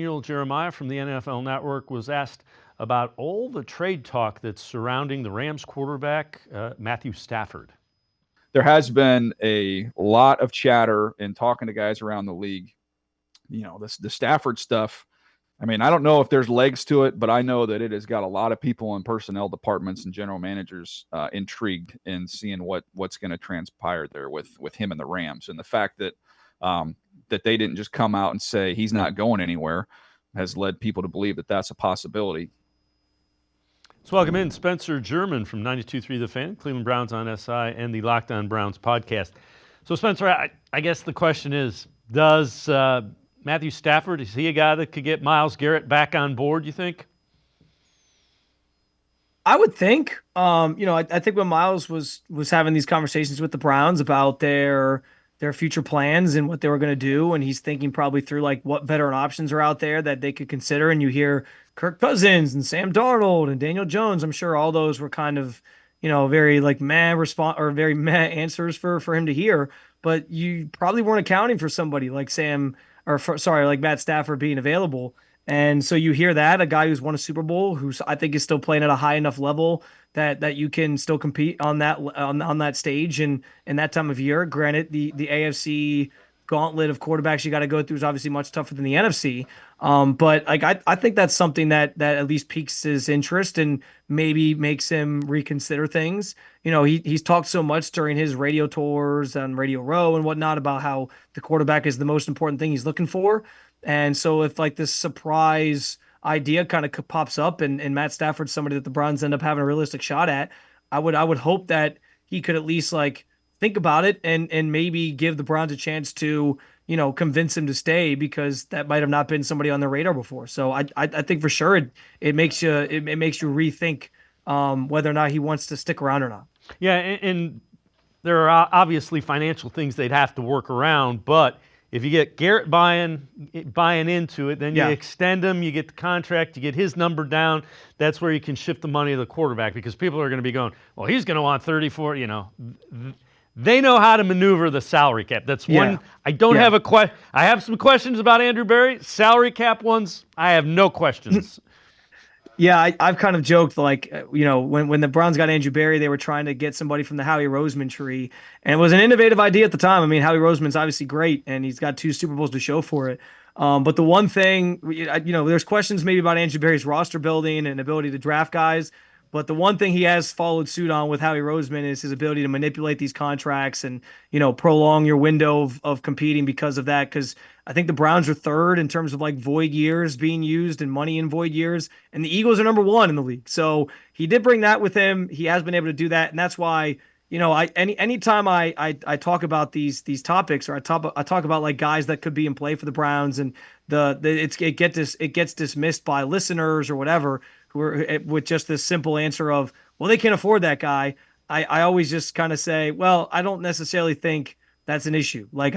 Daniel Jeremiah from the NFL Network was asked about all the trade talk that's surrounding the Rams quarterback, Matthew Stafford. There has been a lot of chatter and talking to guys around the league. You know, the Stafford stuff. I mean, I don't know if there's legs to it, but I know that it has got a lot of people in personnel departments and general managers intrigued in seeing what's going to transpire there with him and the Rams. And the fact that that they didn't just come out and say he's not going anywhere has led people to believe that that's a possibility. Let's welcome in Spencer German from 92.3 The Fan, Cleveland Browns on SI, and the Locked On Browns podcast. So, Spencer, I guess the question is, does Matthew Stafford, is he a guy that could get Myles Garrett back on board, you think? I would think. I think when Miles was having these conversations with the Browns about their future plans and what they were going to do, and he's thinking probably through like what veteran options are out there that they could consider. And you hear Kirk Cousins and Sam Darnold and Daniel Jones. I'm sure all those were kind of, very like meh response or very meh answers for him to hear. But you probably weren't accounting for somebody like like Matt Stafford being available. And so you hear that a guy who's won a Super Bowl, who's I think is still playing at a high enough level that you can still compete on that stage and in that time of year. Granted, the AFC gauntlet of quarterbacks you got to go through is obviously much tougher than the NFC. But like I think that's something that at least piques his interest and maybe makes him reconsider things. He's talked so much during his radio tours on Radio Row and whatnot about how the quarterback is the most important thing he's looking for. And so if like this surprise idea kind of pops up and Matt Stafford's somebody that the Browns end up having a realistic shot at, I would hope that he could at least like think about it and maybe give the Browns a chance to, convince him to stay because that might have not been somebody on their radar before. So I think for sure it makes you rethink whether or not he wants to stick around or not. Yeah, and there are obviously financial things they'd have to work around, but if you get Garrett buying into it, then you extend him, you get the contract, you get his number down. That's where you can shift the money to the quarterback because people are going to be going, well, he's going to want 34, They know how to maneuver the salary cap. That's one. I don't have a question. I have some questions about Andrew Berry. Salary cap ones, I have no questions. Yeah, I've kind of joked like, when the Browns got Andrew Berry, they were trying to get somebody from the Howie Roseman tree, and it was an innovative idea at the time. I mean, Howie Roseman's obviously great, and he's got 2 Super Bowls to show for it. But the one thing, there's questions maybe about Andrew Berry's roster building and ability to draft guys. But the one thing he has followed suit on with Howie Roseman is his ability to manipulate these contracts and, prolong your window of competing because of that. Because I think the Browns are 3rd in terms of like void years being used and money in void years. And the Eagles are number 1 in the league. So he did bring that with him. He has been able to do that. And that's why, anytime I talk about these topics or I talk about like guys that could be in play for the Browns and it gets dismissed by listeners or whatever who are with just this simple answer of, well, they can't afford that guy. I always just kind of say, well, I don't necessarily think that's an issue. Like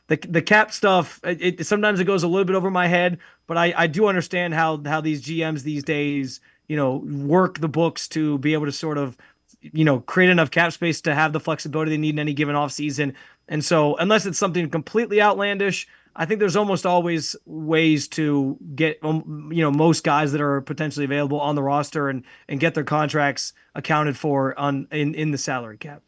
the cap stuff, it sometimes it goes a little bit over my head, but I do understand how these GMs these days, work the books to be able to sort of, create enough cap space to have the flexibility they need in any given offseason. And so unless it's something completely outlandish, I think there's almost always ways to get, most guys that are potentially available on the roster and get their contracts accounted for in the salary cap.